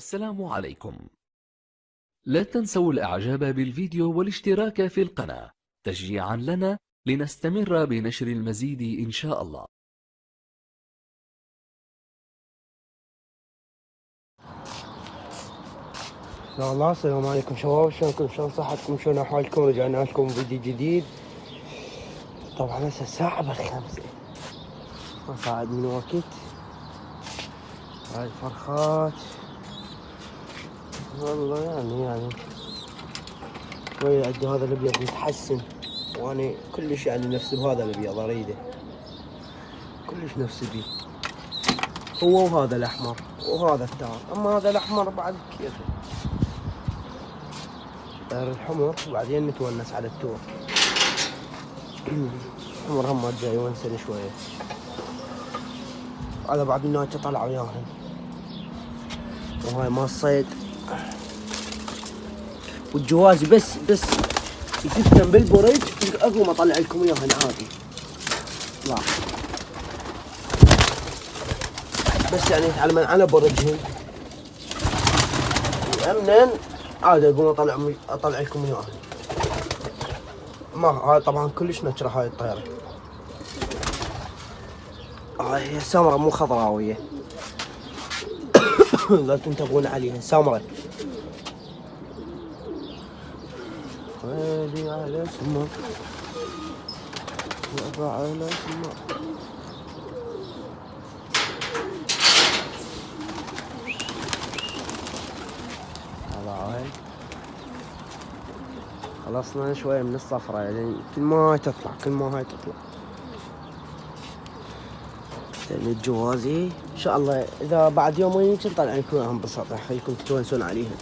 والسلام عليكم. لا تنسوا الإعجاب بالفيديو والاشتراك في القناة تشجيعا لنا لنستمر بنشر المزيد إن شاء الله. يا الله، السلام عليكم شباب، شلونكم؟ شلون صحتكم؟ شلون احوالكم؟ رجعنا لكم فيديو جديد. طبعا هسه الساعة بالخمسة، صاعد من وقت. هاي الفرخات والله يعني شوية عندي هذا الابيض متحسن، وانا كلش يعني نفسي بهذا الابيض، اريده كلش نفسي بيه، هو وهذا الاحمر وهذا التار. اما هذا الاحمر بعد كيفه، غير الحمر وبعدين نتونس على التور. الحمر هم جاي يونسني شوية. هذا بعد النايتة طلع وياهم، وهاي مال الصيد. والجوازي بس يتكتم بالبرج اقوم اطلع لكم اياهن عادي. لا بس يعني على برجهن وامنا عادي اقوم اطلع لكم اياهن. ما هاي طبعا كلش نشرة هاي الطيرة. هاي هي سمرة مو خضراوية. لا تنتبهون عليها، سمرة. ويلي على سمر، وأبا على سمر. هاي خلصنا شوية من الصفرة، يعني كل ما هاي تطلع يعني الجوازي ان شاء الله اذا بعد يومين نطلع لكم اياهم بالسطح، خليكم تتونسون عليهم.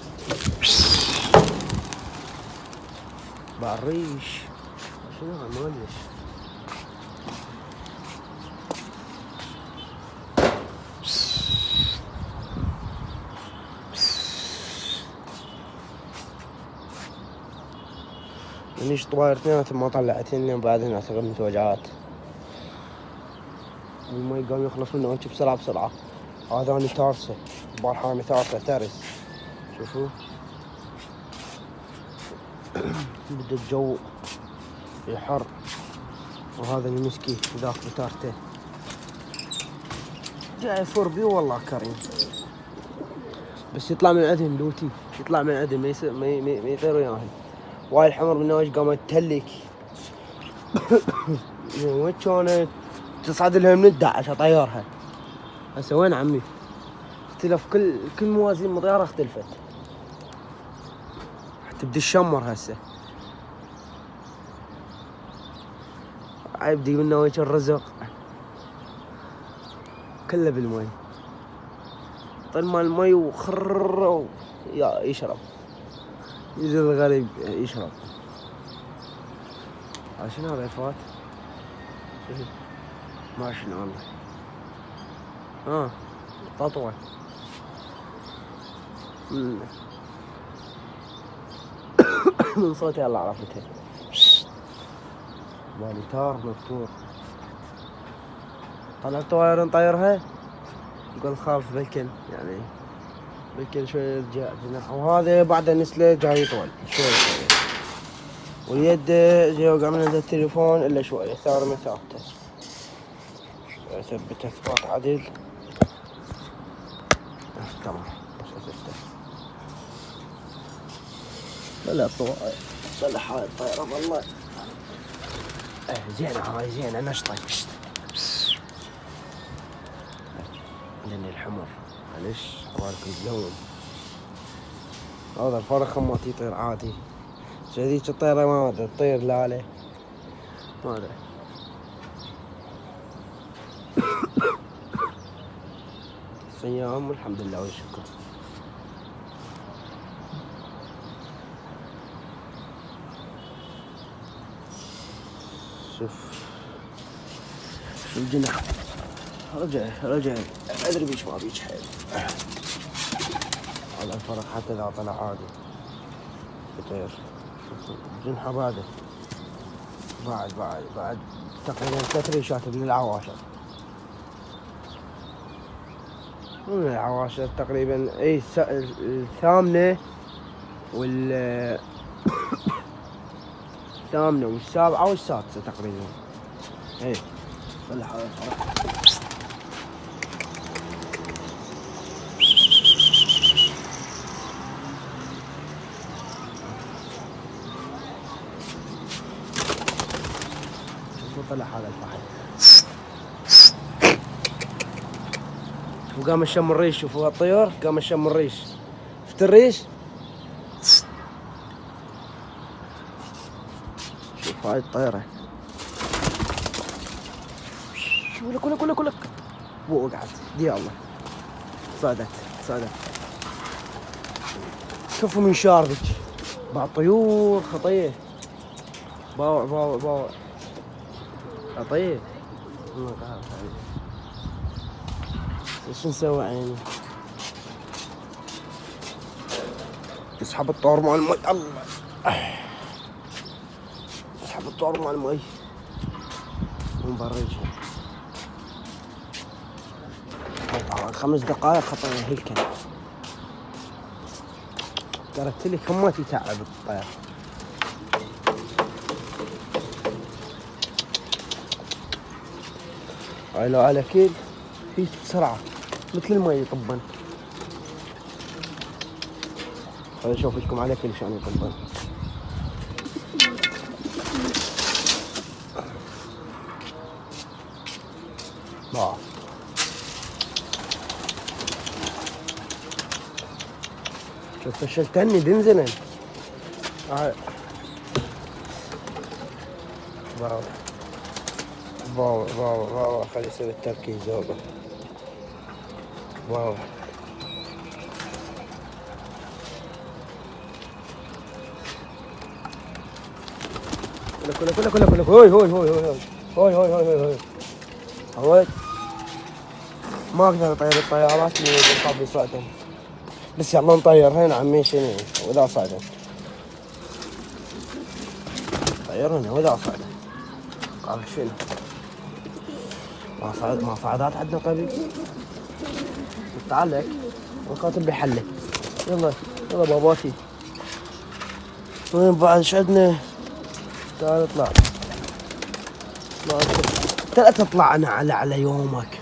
بعريش شنو هاي مالش. منيش طواير اثنيناتهم ما طلعتني، وبعدين اعتقد وجعات. المي قام يخلص منه هيك بسرعة. هذاني تارسة، البارحة تارسة ترس. شوفوا بدا الجو يحر، وهذا المسكي ذاك بتارته جاي فوربي والله كريم. بس يطلع من عندهم لوتي، يطلع من عندهم ما يطيروا وياهم. واي الحمر من وجه قامت تهلك. وين كانت تصعد لها من الدعش اطيرها. هسه وين عمي؟ اختلف كل موازين مطيرة اختلفت. تبدي الشمر هسه. يبدي منه وجه الرزق كله بالمي. طل مال المي وخر يشرب، يجي الغريب يشرب. شنو هذا الفات؟ ما شنو والله. تطوة من صوتي الله عرفتها. مالي تار مفتوح. طلعت طواير نطيرها، يقول خاف بالكل، يعني بالكل شوي يرجع جناح. وهذا بعد نسله جاي يطول شوي، واليد جاي يوقع من عند التليفون الا شوي ثار مسافته. اثبت اثبات عدل. تمام لا صلح هاي الطيارة والله. زينة هاي، زينة نشطة. لأن الحمر معلش حوالكم اليوم. هذا الفرخ ما يطير عادي، ذيك الطيرة ما ادري تطير لا ما ادري. صيام والحمد لله والشكر. شوف الجناح رجع ادري بيش ما بيش حيل. هذا الفرق حتى اذا طلع عادي يطير. شوف الجنحة بعد تقريبا 3 ريشات من العواشر. من العواشر تقريبا. اي الثامنة الثامنة والسابعة والسادسة تقريبا. اي طلع هذا شوفوا طلع هذا الفحل وقام الشم الريش. شوفوا الطيور قام الشم الريش. شفت الريش؟ شوف هاي الطيرة ولك وقعت دي الله. صعدت كفوا من شاربك بعض طيور خطية. باوع خطية. ايش نسوي عيني؟ اسحب الطور مال المي. الله اسحب الطور مال المي ونبرجها. 5 دقائق خطية هيك. قالت لي كم ما تتعب الطير. هاي لو على كيل هي بسرعة مثل المي يطبن. خليني اشوف لكم على كيل شلون يطبن. شوف فشلتني دنزلن. واو خلي يسوي التركيز. واو كلك هوي ما اقدر اطير الطيارات اللي بالقبل صعدن. بس يلا نطير هنا عمي شنو واذا صعدن طير هنا واذا صعدن. قال شنو ما صعدات عندنا قبل. تعال لك وكاتب بحله. يلا باباتي وين بعد ايش عندنا؟ تعال اطلع. لا تطلع انا على يومك.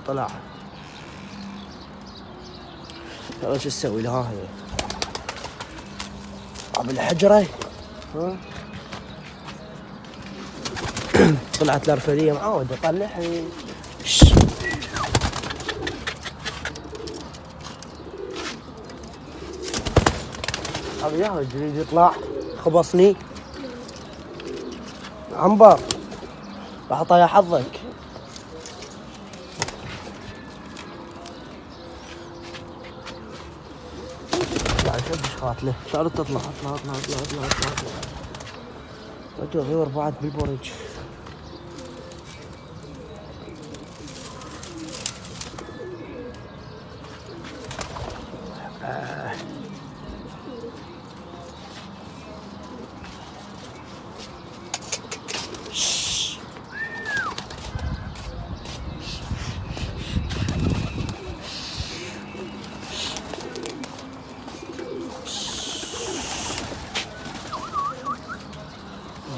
طلع. ترى شو تسوي لها هي؟ بالحجرة. ها طلعت الارفدية معود اطلعها. ابي ياهو يريد يطلع خبصني عنبر راح اطيح حظك. شدش قاتله. تعالوا تطلع غير بعد بالبورج.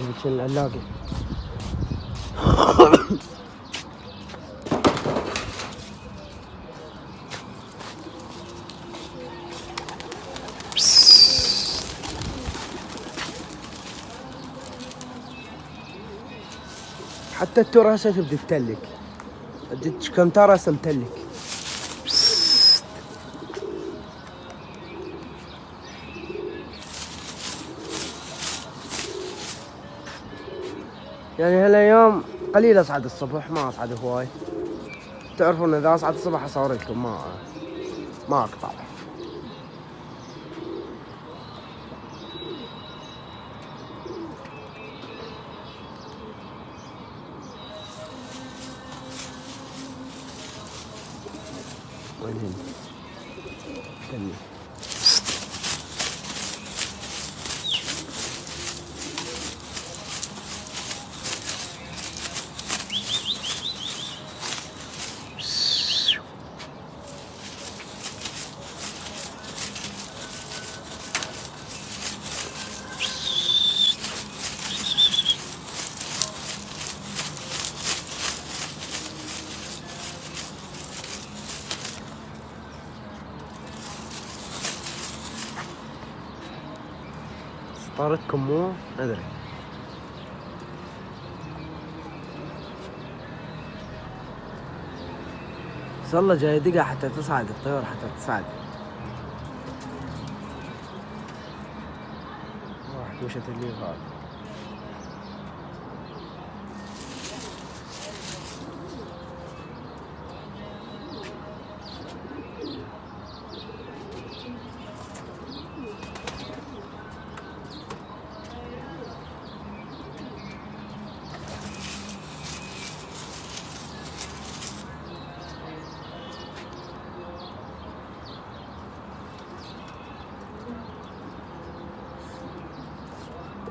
جبت العلاقة. حتى الترى هسه تبدي تتلك. كم ترى هسه متلك. يعني هالايام قليل اصعد الصبح ما اصعد هواي. تعرفون اذا اصعد الصبح اصور لكم ما اقطع. وين هن؟ استني. طارتكم مو ادري. بس والله جاي دقة حتى تصعد الطيور، حتى تصعد. راح وشة الليل هذا.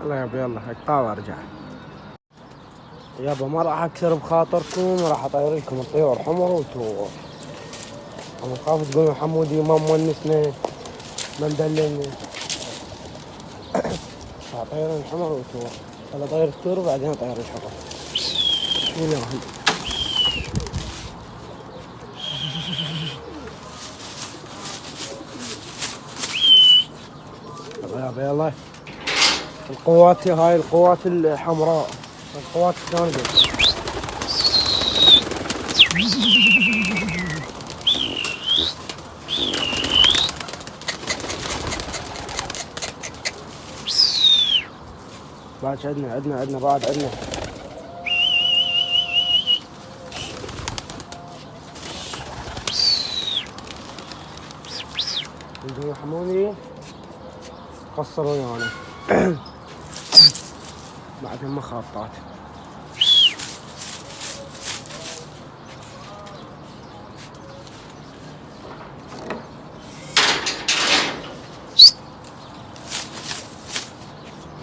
يلا يابا يلا اقطع وارجع. يابا ما راح اكسر بخاطركم، راح اطير لكم الطيور حمر وتوغ. انا خاف تقولون حمودي ما مونسنا ما مدللنا. راح اطير الحمر وتوغ. يلا طير التور وبعدين اطير الحمر. مين ياهل؟ يلا يابا يلا. القوات هاي القوات الحمراء، القوات الثانية. بعد عندنا بعد عندنا. يجون يحموني قصروا يعني. بعدهم مخاطات.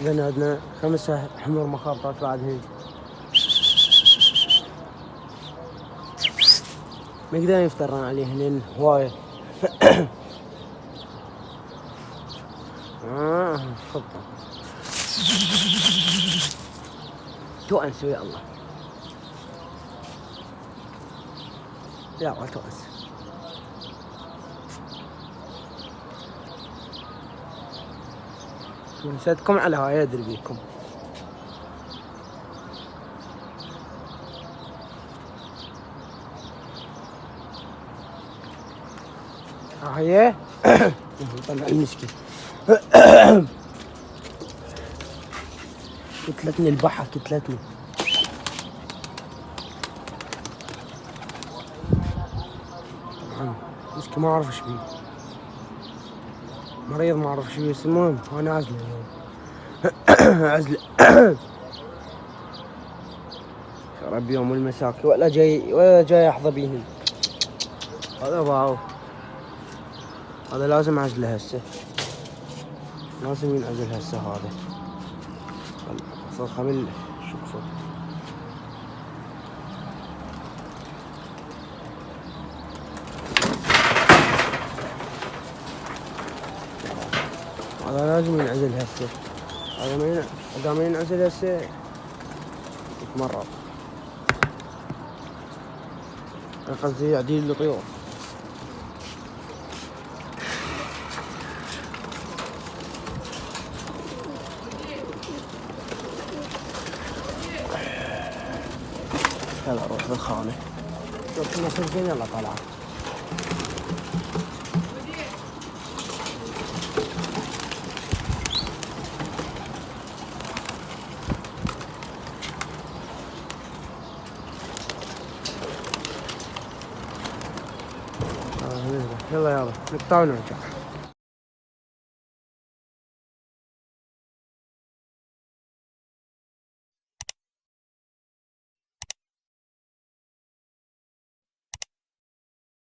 لأن عندنا 5 حمر مخاطات بعدهم. ما يقدرون يفترون عليه لأن هواية. خطة تؤنس ويا الله. يا الله تؤنس. نسيتكم على هاي ادري بيكم. هاي طلع المسكين. كتلتني البحر كتلتني. طبعا مسكين ما اعرف ايش بيه، مريض ما اعرف ايش بيه. بس المهم انا عازله اليوم. عزله. يا رب يوم المساكي ولا جاي احظى بيهم. هذا باو، هذا لازم اعزله هسه، لازم ينعزل هسه هذا. صار خمل شوفوا. هذا لازم ينعزل هسه، هذا ما ينعزل هسه يتمرض. قصدي يعديل الطيور. يلا روح بالخانة. شوف الناس الزين يلا طالعة. يلا نقطع ونرجع.